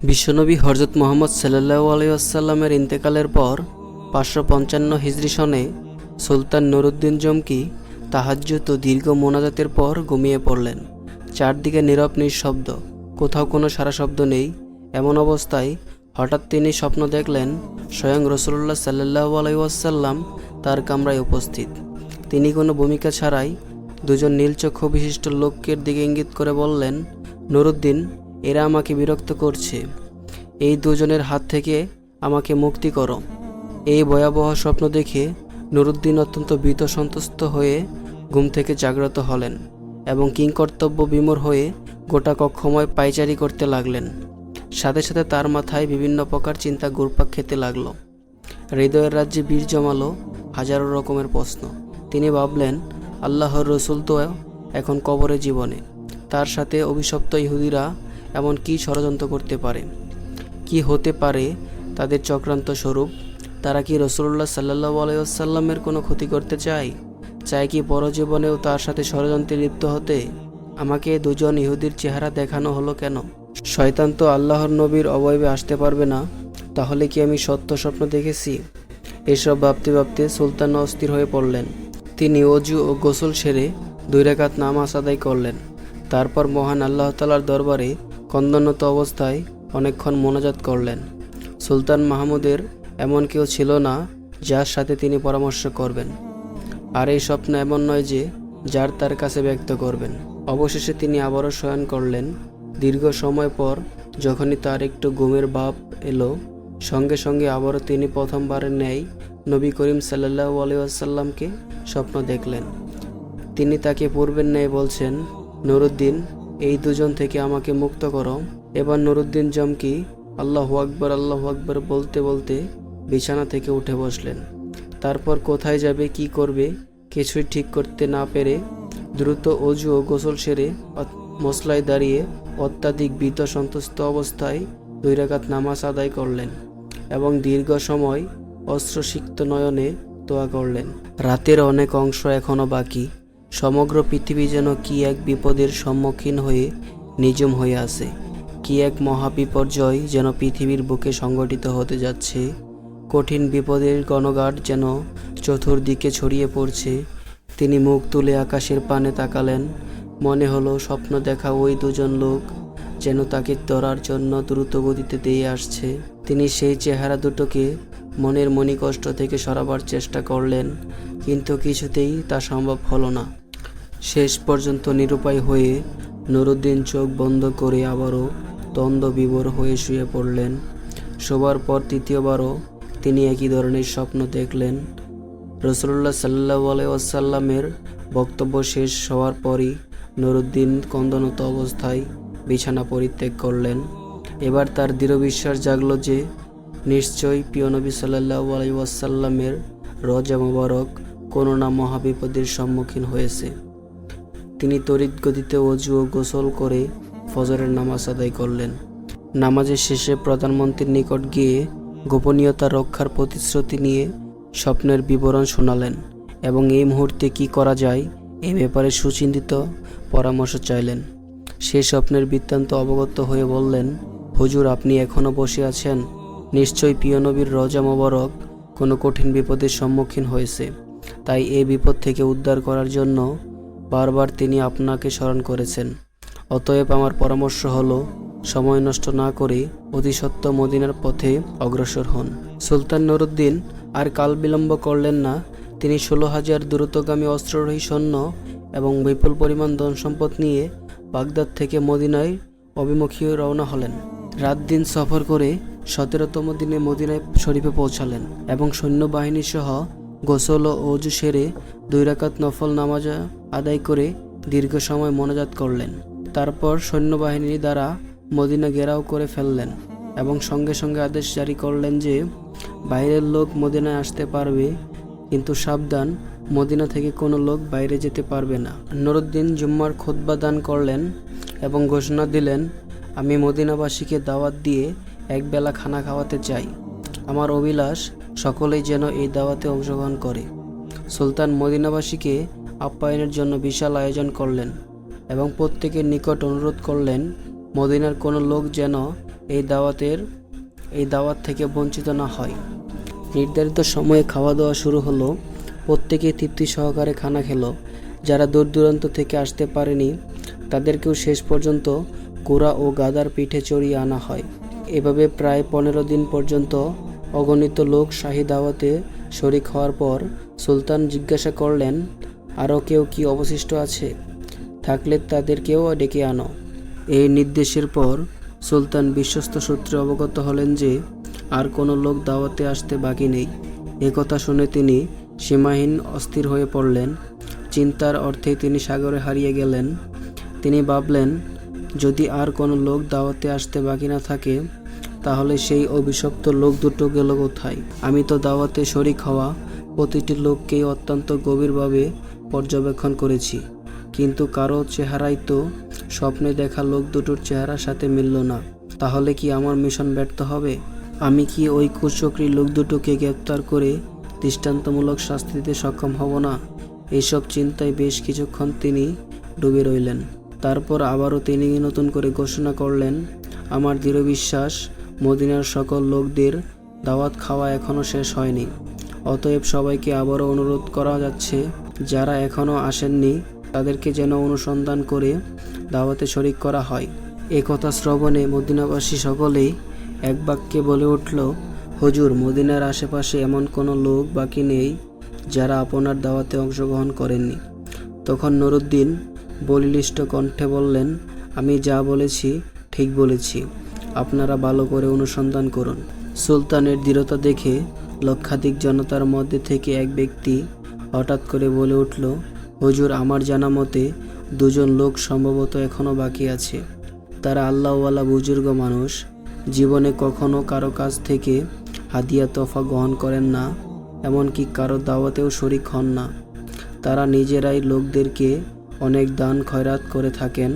বিশ্বনবী হযরত মুহাম্মদ সাল্লাল্লাহু আলাইহি ওয়াসাল্লামের ইন্তেকালের পর 555 হিজরি সনে সুলতান নুরউদ্দিন জমকি তাহাজ্জুদ ও দীর্ঘ মোনাজাতের পর ঘুমিয়ে পড়লেন। চারদিকে নীরব নিঃশব্দ, কোথাও কোনো সারা শব্দ নেই। এমন অবস্থায় হঠাৎ তিনি স্বপ্ন দেখলেন স্বয়ং রাসূলুল্লাহ সাল্লাল্লাহু আলাইহি ওয়াসাল্লাম তার কামরায় উপস্থিত। তিনি কোনো ভূমিকা ছাড়াই দুজন নীলচক্ষু বিশিষ্ট লোকের দিকে ইঙ্গিত করে বললেন, নুরউদ্দিন, এরা আমাকে বিরক্ত করছে। এই দুজনের হাত থেকে আমাকে মুক্তি করো। এই ভয়াবহ স্বপ্ন দেখে নুরউদ্দিন অত্যন্ত ভীত সন্ত্রস্ত হয়ে ঘুম থেকে জাগ্রত হলেন এবং কিংকর্তব্য বিমূঢ় হয়ে গোটা কক্ষময় পায়চারি করতে লাগলেন। সাথে সাথে তার মাথায় বিভিন্ন প্রকার চিন্তা ঘুরপাক খেতে লাগলো। হৃদয়ের রাজ্যে বীর জমালো হাজারো রকমের প্রশ্ন। তিনি ভাবলেন, আল্লাহর রসুল তো এখন কবরে জীবনে, তার সাথে অভিশপ্ত ইহুদিরা এমন কি ষড়যন্ত্র করতে পারে? কি হতে পারে তাদের চক্রান্ত স্বরূপ? তারা কি রাসূলুল্লাহ সাল্লাল্লাহু আলাইহি ওয়াসাল্লামের কোনো ক্ষতি করতে চায় কি পরজীবনেও তার সাথে ষড়যন্ত্রে লিপ্ত হতে? আমাকে দুজন ইহুদির চেহারা দেখানো হলো কেন? শয়তান তো আল্লাহর নবীর অবয়বে আসতে পারবে না। তাহলে কি আমি সত্য স্বপ্ন দেখেছি? এসব ভাবতে ভাবতে সুলতান অস্থির হয়ে পড়লেন। তিনি ওযু ও গোসল সেরে 2 রাকাত নামাজ আদায় করলেন। তারপর মহান আল্লাহ তাআলার দরবারে কন্দনরত অবস্থায় অনেকক্ষণ মোনাজাত করলেন। সুলতান মাহমুদের এমন কেউ ছিল না যার সাথে তিনি পরামর্শ করবেন, আর এই স্বপ্ন এমন নয় যে যার তার কাছে ব্যক্ত করবেন। অবশেষে তিনি আবারও শয়ন করলেন। দীর্ঘ সময় পর যখনই তার একটু ঘুমের ভাব এলো, সঙ্গে সঙ্গে আবারও তিনি প্রথমবারের ন্যায় নবী করিম সাল্লাল্লাহু আলাইহি ওয়াসাল্লামকে স্বপ্ন দেখলেন। তিনি তাকে পূর্বের ন্যায় বলছেন, নুরউদ্দিন, এই দুজন থেকে আমাকে মুক্ত করো। এবার নুরউদ্দিন জমকি আল্লাহু আকবার বলতে বলতে বিছানা থেকে উঠে বসলেন। তারপর কোথায় যাবে, কি করবে কিছুই ঠিক করতে না পেরে দ্রুত ওযু ও গোসল সেরে মসলায় দাঁড়িয়ে অত্যাধিক ভীত সন্ত্রস্ত অবস্থায় 2 রাকাত নামাজ আদায় করলেন এবং দীর্ঘ সময় অশ্রুসিক্ত নয়নে দোয়া করলেন। রাতের অনেক অংশ এখনো বাকি। সমগ্র পৃথিবী যেন কি এক বিপদের সম্মুখীন হয়ে নিঝুম হয়ে আছে। কি এক মহাবিপর্যয় যেন পৃথিবীর বুকে সংঘটিত হতে যাচ্ছে। কঠিন বিপদের গণগাট যেন চতুর্দিকে ছড়িয়ে পড়ছে। তিনি মুখ তুলে আকাশের পানে তাকালেন। মনে হলো স্বপ্ন দেখা ওই দুজন লোক যেন তাকে ধরার জন্য দ্রুত গতিতে দিয়ে আসছে। তিনি সেই চেহারা দুটোকে মনের মণিকষ্ট থেকে সরাবার চেষ্টা করলেন, কিন্তু কিছুতেই তা সম্ভব হলো না। শেষ পর্যন্ত নিরুপায় হয়ে নুরউদ্দিন চোখ বন্ধ করে আবারও দ্বন্দ্ব বিভোর হয়ে শুয়ে পড়লেন। শোবার পর তৃতীয়বারও তিনি একই ধরনের স্বপ্ন দেখলেন। রাসূলুল্লাহ সাল্লাল্লাহু আলাইহি ওয়াসাল্লামের বক্তব্য শেষ হওয়ার পরই নুরউদ্দিন কন্দনত অবস্থায় বিছানা পরিত্যাগ করলেন। এবার তার দৃঢ় বিশ্বাস জাগলো যে নিশ্চয়ই প্রিয় নবী সাল্লাল্লাহু আলাইহি ওয়াসাল্লামের রওজা মোবারক কোনো না মহাবিপদের সম্মুখীন হয়েছে। তিনি তড়িৎ গতিতে ওযু ও গোসল করে ফজরের নামাজ আদায় করলেন। নামাজের শেষে প্রধানমন্ত্রীর নিকট গিয়ে গোপনীয়তা রক্ষার প্রতিশ্রুতি নিয়ে স্বপ্নের বিবরণ শোনালেন এবং এই মুহূর্তে কি করা যায় এ ব্যাপারে সুচিন্তিত পরামর্শ চাইলেন। সে স্বপ্নের বৃত্তান্ত অবগত হয়ে বললেন, হুজুর, আপনি এখনও বসে আছেন। নিশ্চয়ই প্রিয় নবীর রওজা মোবারক কোনো কঠিন বিপদের সম্মুখীন হয়েছে, তাই এই বিপদ থেকে উদ্ধার করার জন্য বারবার তিনি আপনাকে স্মরণ করেছেন। অতএব আমার পরামর্শ হলো, সময় নষ্ট না করে অতি সত্ত্বর মদিনার পথে অগ্রসর হন। সুলতান নুরউদ্দিন আর কাল বিলম্ব করলেন না। তিনি 16,000 দ্রুতগামী অস্ত্ররোহী সৈন্য এবং বিপুল পরিমাণ ধন সম্পদ নিয়ে বাগদাদ থেকে মদিনায় অভিমুখী রওনা হলেন। রাত দিন সফর করে 17তম দিনে মদিনায় শরীফে পৌঁছালেন এবং সৈন্যবাহিনী সহ গোসল ও ওযু সেরে 2 রাকাত নফল নামাজ আদায় করে দীর্ঘ সময় মোনাজাত করলেন। তারপর সৈন্যবাহিনী দ্বারা মদিনা ঘেরাও করে ফেললেন এবং সঙ্গে সঙ্গে আদেশ জারি করলেন যে বাইরের লোক মদিনায় আসতে পারবে, কিন্তু সাবধান, মদিনা থেকে কোনো লোক বাইরে যেতে পারবে না। নুরউদ্দিন জুম্মার খুতবা দান করলেন এবং ঘোষণা দিলেন, আমি মদিনাবাসীকে দাওয়াত দিয়ে একবেলা খানা খাওয়াতে চাই। আমার অভিলাষ সকলেই যেন এই দাওয়াতে অংশগ্রহণ করে। সুলতান মদিনাবাসীকে আপ্যায়নের জন্য বিশাল আয়োজন করলেন এবং প্রত্যেকের নিকট অনুরোধ করলেন মদিনার কোনো লোক যেন এই দাওয়াত থেকে বঞ্চিত না হয়। নির্ধারিত সময়ে খাওয়া দাওয়া শুরু হলো। প্রত্যেকে তৃপ্তি সহকারে খানা খেলো। যারা দূর দূরান্ত থেকে আসতে পারেনি তাদেরকেও শেষ পর্যন্ত ঘোড়া ও গাধার পিঠে চড়িয়ে আনা হয়। এভাবে প্রায় 15 দিন পর্যন্ত অগণিত লোক শাহী দাওয়াতে শরিক হওয়ার পর সুলতান জিজ্ঞাসা করলেন, আরও কেউ কি অবশিষ্ট আছে? থাকলে তাদেরকেও ডেকে আনো। এই নির্দেশের পর সুলতান বিশ্বস্ত সূত্রে অবগত হলেন যে আর কোনো লোক দাওয়াতে আসতে বাকি নেই। একথা শুনে তিনি সীমাহীন অস্থির হয়ে পড়লেন। চিন্তার অর্থে তিনি সাগরে হারিয়ে গেলেন। তিনি ভাবলেন, যদি আর কোনো লোক দাওয়াতে আসতে বাকি না থাকে তাহলে সেই অভিশপ্ত লোক দুটো গেল কোথায়? আমি তো দাওয়াতে শরিক হওয়া প্রতিটি লোককেই অত্যন্ত গভীরভাবে পর্যবেক্ষণ করেছি, কিন্তু কারো চেহারাই তো স্বপ্নে দেখা লোক দুটোর চেহারার সাথে মিলল না। তাহলে কি আমার মিশন ব্যর্থ হবে? আমি কি ওই কুচক্রী লোক দুটোকে গ্রেপ্তার করে দৃষ্টান্তমূলক শাস্তি দিতে সক্ষম হব না? এইসব চিন্তায় বেশ কিছুক্ষণ তিনি ডুবে রইলেন। তারপর আবারও তিনি নতুন করে ঘোষণা করলেন, আমার দৃঢ় বিশ্বাস মদিনার সকল লোকদের দাওয়াত খাওয়া এখনও শেষ হয়নি। অতএব সবাইকে আবারও অনুরোধ করা যাচ্ছে, যারা এখনও আসেননি তাদেরকে যেন অনুসন্ধান করে দাওয়াতে শরিক করা হয়। এ কথা শ্রবণে মদিনাবাসী সকলেই এক বাক্যে বলে উঠল, হুজুর, মদিনার আশেপাশে এমন কোনো লোক বাকি নেই যারা আপনার দাওয়াতে অংশগ্রহণ করেননি। তখন নুরুদ্দিন বলিষ্ঠ কণ্ঠে বললেন, আমি যা বলেছি ঠিক বলেছি, আপনারা ভালো করে অনুসন্ধান করুন। সুলতানের দৃঢ়তা দেখে লক্ষাধিক জনতার মধ্যে থেকে এক ব্যক্তি হঠাৎ করে বলে উঠল, হুজুর, আমার জানা মতে 2 জন লোক সম্ভবত এখনও বাকি আছে। তারা আল্লাহওয়ালা বুজুর্গ মানুষ, জীবনে কখনো কারো কাছ থেকে হাদিয়া তোফা গ্রহণ করেন না, এমনকি কারো দাওয়াতেও শরিক হন না। তারা নিজেরাই লোকদেরকে অনেক দান খয়রাত করে থাকেন,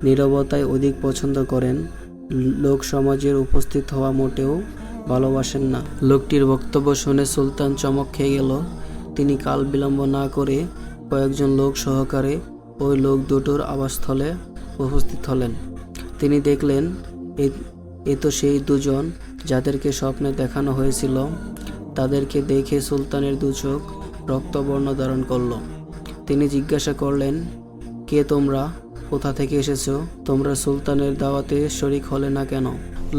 নীরবতায় অধিক পছন্দ করেন, লোক সমাজের উপস্থিত হওয়া মোটেও ভালোবাসেন না। লোকটির বক্তব্য শুনে সুলতান চমক খেয়ে গেল। তিনি কাল বিলম্ব না করে কয়েকজন লোক সহকারে ওই লোক দুটোর আবাসস্থলে উপস্থিত হলেন। তিনি দেখলেন, এ তো সেই 2 জন যাদেরকে স্বপ্নে দেখানো হয়েছিল। তাদেরকে দেখে সুলতানের 2 চোখ রক্তবর্ণ ধারণ করল। তিনি জিজ্ঞাসা করলেন, কে তোমরা? কোথা থেকে এসেছো? তোমরা সুলতানের দাওয়াতে শরিক হলে না কেন?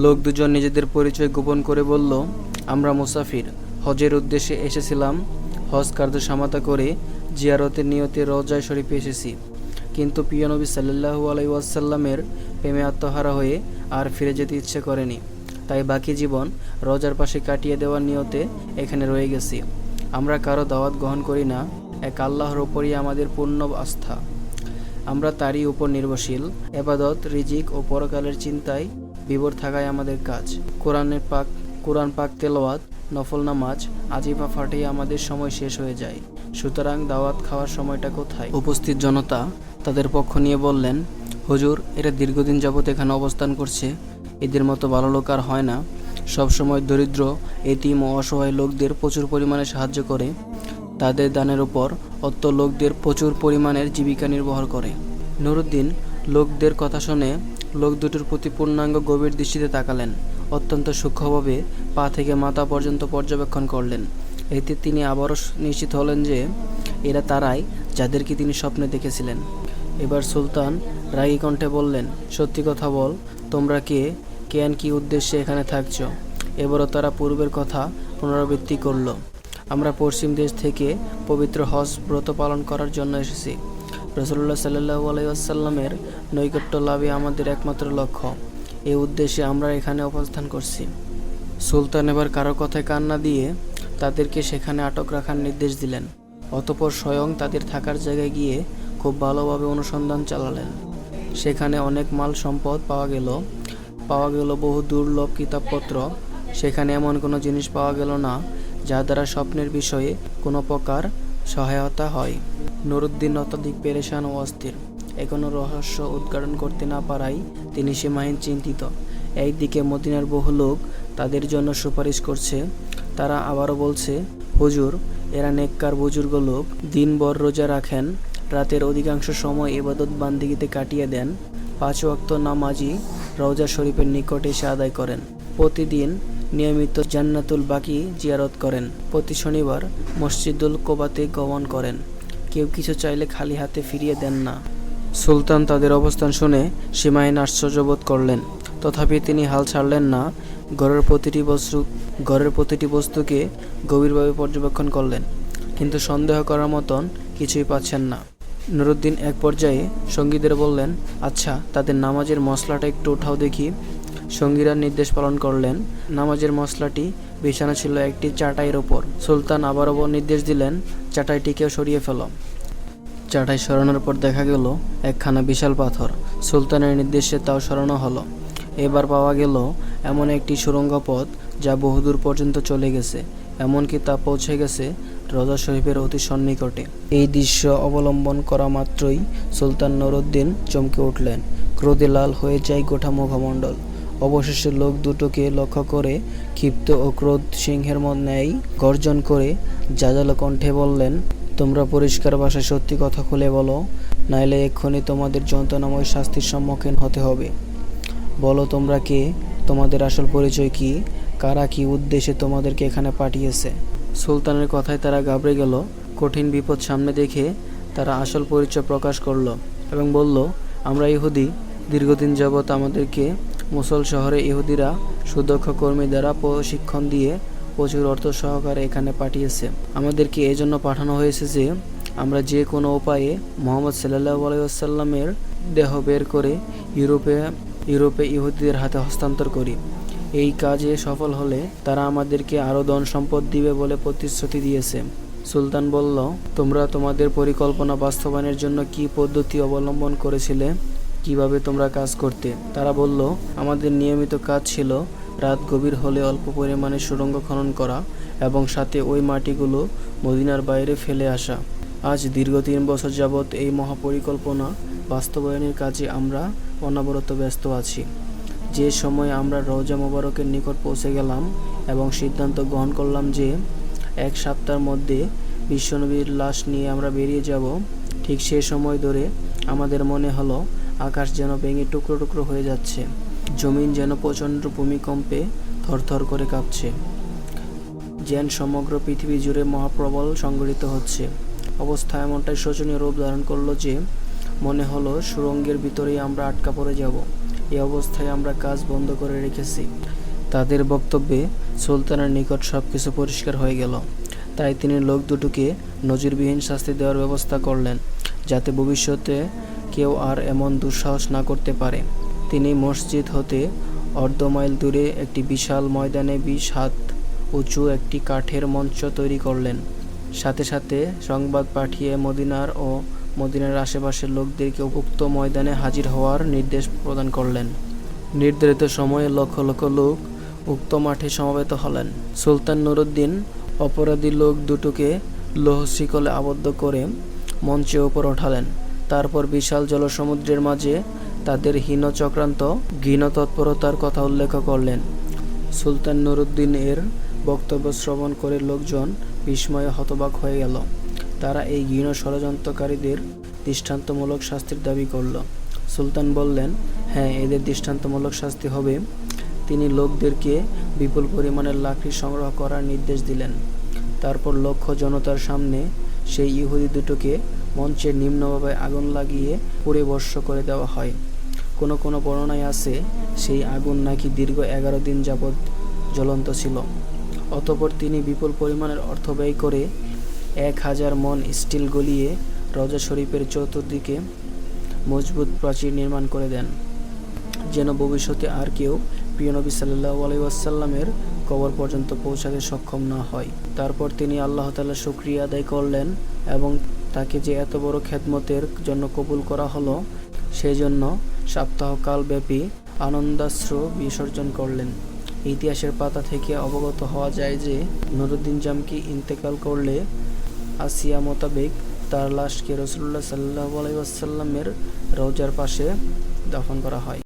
লোক 2 জন নিজেদের পরিচয় গোপন করে বলল, আমরা মুসাফির, হজের উদ্দেশ্যে এসেছিলাম। হজ কার্য সমাপ্ত করে জিয়ারতের নিয়তে রওজায়ে শরীফে এসেছি, কিন্তু প্রিয় নবী সাল্লাল্লাহু আলাইহি ওয়াসাল্লামের প্রেমে আত্মহারা হয়ে আর ফিরে যেতে ইচ্ছে করেনি। তাই বাকি জীবন রওজার পাশে কাটিয়ে দেওয়ার নিয়তে এখানে রয়ে গেছি। আমরা কারো দাওয়াত গ্রহণ করি না, এক আল্লাহর ওপরই আমাদের পূর্ণ আস্থা। আমরা তারই উপর নির্ভরশীল। ইবাদত, রিজিক ও পরকালের চিন্তায় বিভোর থাকাই আমাদের কাজ। কোরআন পাক তেলাওয়াত, নফল নামাজ, আজিফা ফাটিয়ে আমাদের সময় শেষ হয়ে যায়। সুতরাং দাওয়াত খাওয়ার সময়টা কোথায়? উপস্থিত জনতা তাদের পক্ষ নিয়ে বললেন, হুজুর, এরা দীর্ঘদিন যাবৎ এখানে অবস্থান করছে। এদের মতো ভালো লোক আর হয় না। সবসময় দরিদ্র, এতিম ও অসহায় লোকদের প্রচুর পরিমাণে সাহায্য করে। তাদের দানের উপর অত লোকদের প্রচুর পরিমাণের জীবিকা নির্বাহ করে। নুরুদ্দিন লোকদের কথা শুনে লোক দুটোর প্রতি পূর্ণাঙ্গ গভীর দৃষ্টিতে তাকালেন। অত্যন্ত সূক্ষ্মভাবে পা থেকে মাথা পর্যন্ত পর্যবেক্ষণ করলেন। এতে তিনি আবারও নিশ্চিত হলেন যে এরা তারাই যাদেরকে তিনি স্বপ্নে দেখেছিলেন। এবার সুলতান রাগী কণ্ঠে বললেন, সত্যি কথা বল, তোমরা কে? কি উদ্দেশ্যে এখানে থাকছ? এবারও তারা পূর্বের কথা পুনরাবৃত্তি করল। আমরা পশ্চিম দেশ থেকে পবিত্র হজ ব্রত পালন করার জন্য এসেছি। রাসূলুল্লাহ সাল্লাল্লাহু আলাইহি ওয়াসাল্লামের নৈকট্য লাভই আমাদের একমাত্র লক্ষ্য। এই উদ্দেশ্যে আমরা এখানে অবস্থান করছি। সুলতান এবার কারো কথায় কান না দিয়ে তাদেরকে সেখানে আটক রাখার নির্দেশ দিলেন। অতঃপর স্বয়ং তাদের থাকার জায়গায় গিয়ে খুব ভালোভাবে অনুসন্ধান চালালেন। সেখানে অনেক মাল সম্পদ পাওয়া গেল বহু দুর্লভ কিতাবপত্র। সেখানে এমন কোনো জিনিস পাওয়া গেল না যা দ্বারা স্বপ্নের বিষয়ে কোনো প্রকার সহায়তা হয়। নুরুদ্দিন অত্যধিক পেরেশান ও অস্থির। এখনো রহস্য উদ্ঘাটন করতে না পারায় তিনি সীমাহীন চিন্তিত। একদিকে মদিনার বহু লোক তাদের জন্য সুপারিশ করছে। তারা আবারও বলছে, হুজুর, এরা নেককার বুজুর্গ লোক, দিনভর রোজা রাখেন, রাতের অধিকাংশ সময় ইবাদত বান্দিগিতে কাটিয়ে দেন, 5 ওয়াক্ত নামাজি, রওজা শরীফের নিকটে এসে আদায় করেন। প্রতিদিন নিয়মিত জান্নাতুল বাকি জিয়ারত করেন। প্রতি শনিবার মসজিদুল কোবাতে গমন করেন। কেউ কিছু চাইলে খালি হাতে ফিরিয়ে দেন না। সুলতান তাদের অবস্থান শুনে সীমাহীন আশ্চর্যবোধ করলেন। তথাপি তিনি হাল ছাড়লেন না। ঘরের প্রতিটি বস্তুকে গভীরভাবে পর্যবেক্ষণ করলেন, কিন্তু সন্দেহ করার মতন কিছুই পাচ্ছেন না। নুরুদ্দিন এক পর্যায়ে সঙ্গীদের বললেন, আচ্ছা, তাদের নামাজের মশলাটা একটু উঠাও দেখি। সঙ্গীরা নির্দেশ পালন করলেন। নামাজের মশলাটি বিছানা ছিল একটি চাটাইয়ের ওপর। সুলতান আবারও নির্দেশ দিলেন, চাটাইটিকেও সরিয়ে ফেলো। চাটাই সরানোর পর দেখা গেল একখানা বিশাল পাথর। সুলতানের নির্দেশে তাও সরানো হলো। এবার পাওয়া গেল এমন একটি সুড়ঙ্গ পথ যা বহুদূর পর্যন্ত চলে গেছে, এমনকি তা পৌঁছে গেছে রওজা শরীফের অতি সন্নিকটে। এই দৃশ্য অবলম্বন করা মাত্রই সুলতান নুরুদ্দিন চমকে উঠলেন। ক্রোধে লাল হয়ে যায় গোটা মুখমণ্ডল। অবশেষে লোক দুটোকে লক্ষ্য করে ক্ষিপ্ত ও ক্রোধ সিংহের ন্যায় গর্জন করে জাজালো কণ্ঠে বললেন, তোমরা পরিষ্কার ভাষায় সত্যি কথা খুলে বলো, নাইলে এক্ষুনি তোমাদের যন্ত্রণাময় শাস্তির সম্মুখীন হতে হবে। বলো তোমরা কে, তোমাদের আসল পরিচয় কি, কারা কি উদ্দেশ্যে তোমাদেরকে এখানে পাঠিয়েছে। সুলতানের কথায় তারা ঘাবড়ে গেল। কঠিন বিপদ সামনে দেখে তারা আসল পরিচয় প্রকাশ করল এবং বলল, আমরা ইহুদি। দীর্ঘদিন যাবৎ আমাদেরকে মোসল শহরে ইহুদিরা সুদক্ষ কর্মী দ্বারা প্রশিক্ষণ দিয়ে প্রচুর অর্থ সহকারে এখানে পাঠিয়েছে। আমাদেরকে এজন্য পাঠানো হয়েছে যে আমরা যে কোনো উপায়ে মুহাম্মদ সাল্লাল্লাহু আলাইহি ওয়াসাল্লামের দেহ বের করে ইউরোপে ইহুদিদের হাতে হস্তান্তর করি। এই কাজে সফল হলে তারা আমাদেরকে আরও ধন সম্পদ দিবে বলে প্রতিশ্রুতি দিয়েছে। সুলতান বলল, তোমরা তোমাদের পরিকল্পনা বাস্তবায়নের জন্য কি পদ্ধতি অবলম্বন করেছিলে, কিভাবে তোমরা কাজ করতে? তারা বলল, আমাদের নিয়মিত কাজ ছিল রাত গভীর হলে অল্প পরিমাণে সুড়ঙ্গ খনন করা এবং সাথে ওই মাটিগুলো মদিনার বাইরে ফেলে আসা। আজ দীর্ঘ 3 বছর যাবৎ এই মহাপরিকল্পনা বাস্তবায়নের কাজে আমরা অনবরত ব্যস্ত আছি। যে সময় আমরা রওজা মোবারকের নিকট পৌঁছে গেলাম এবং সিদ্ধান্ত গ্রহণ করলাম যে 1 সপ্তাহের মধ্যে বিশ্বনবীর লাশ নিয়ে আমরা বেরিয়ে যাব, ঠিক সেই সময় ধরে আমাদের মনে হলো আকাশ যেন ভেঙে টুকরো টুকরো হয়ে যাচ্ছে। জমিন যেন প্রচণ্ড ভূমিকম্পে থরথর করে কাঁপছে। যেন সমগ্র পৃথিবী জুড়ে মহাপ্রবল সংঘটিত হচ্ছে। অবস্থা এমনটাই শোচনীয় রূপ ধারণ করলো যে মনে হলো সুড়ঙ্গের ভিতরেই আমরা আটকা পড়ে যাব। এই অবস্থায় আমরা কাজ বন্ধ করে রেখেছি। তাদের বক্তব্যে সুলতানের নিকট সব কিছু পরিষ্কার হয়ে গেল। তাই তিনি লোক দুটোকে নজিরবিহীন শাস্তি দেওয়ার ব্যবস্থা করলেন, যাতে ভবিষ্যতে কেউ আর এমন দুঃসাহস না করতে পারে। তিনি মসজিদ হতে অর্ধ মাইল দূরে একটি বিশাল ময়দানে 20 হাত উঁচু একটি কাঠের মঞ্চ তৈরি করলেন। সাথে সাথে সংবাদ পাঠিয়ে মদিনার আশেপাশের লোকদেরকে উক্ত ময়দানে হাজির হওয়ার নির্দেশ প্রদান করলেন। নির্ধারিত সময়ে লক্ষ লক্ষ লোক উক্ত মাঠে সমবেত হলেন। সুলতান নুরুদ্দিন অপরাধী লোক দুটোকে লৌহ শিকলে আবদ্ধ করে মঞ্চের উপর ওঠালেন। তারপর বিশাল জলসমুদ্রের মাঝে তাদের হীন চক্রান্ত ঘৃণ তৎপরতার কথা উল্লেখ করলেন। সুলতান নুরুদ্দিনের বক্তব্য শ্রবণ করে লোকজন বিস্ময়ে হতবাক হয়ে গেল। তারা এই ঘৃণ ষড়যন্ত্রকারীদের দৃষ্টান্তমূলক শাস্তির দাবি করল। সুলতান বললেন, হ্যাঁ, এদের দৃষ্টান্তমূলক শাস্তি হবে। তিনি লোকদেরকে বিপুল পরিমাণের লাকড়ি সংগ্রহ করার নির্দেশ দিলেন। তারপর লক্ষ জনতার সামনে সেই ইহুদি দুটোকে মঞ্চের নিম্নভাবে আগুন লাগিয়ে পুড়ে ভস্ম করে দেওয়া হয়। কোনো কোনো বর্ণনায় আছে সেই আগুন নাকি দীর্ঘ 11 দিন যাবৎ জ্বলন্ত ছিল। অতঃপর তিনি বিপুল পরিমাণের অর্থ ব্যয় করে 1000 মণ স্টিল গলিয়ে রওজা শরীফের চতুর্দিকে মজবুত প্রাচীর নির্মাণ করে দেন, যেন ভবিষ্যতে আর কেউ প্রিয় নবী সাল্লাল্লাহু আলাইহি ওয়াসাল্লামের কবর পর্যন্ত পৌঁছাতে সক্ষম না হয়। তারপর তিনি আল্লাহ তাআলার শুকরিয়া আদায় করলেন এবং তাকে যে এত বড় খেদমতের জন্য কবুল করা হলো সেই জন্য সপ্তাহকালব্যাপী আনন্দাশ্রু বিসর্জন করলেন। ইতিহাসের পাতা থেকে অবগত হওয়া যায় যে নুরুদ্দিন জামকি ইন্তেকাল করলে আসিয়া মোতাবেক তার লাশকে রাসূলুল্লাহ সাল্লাল্লাহু আলাইহি ওয়াসাল্লামের রওজার পাশে দাফন করা হয়।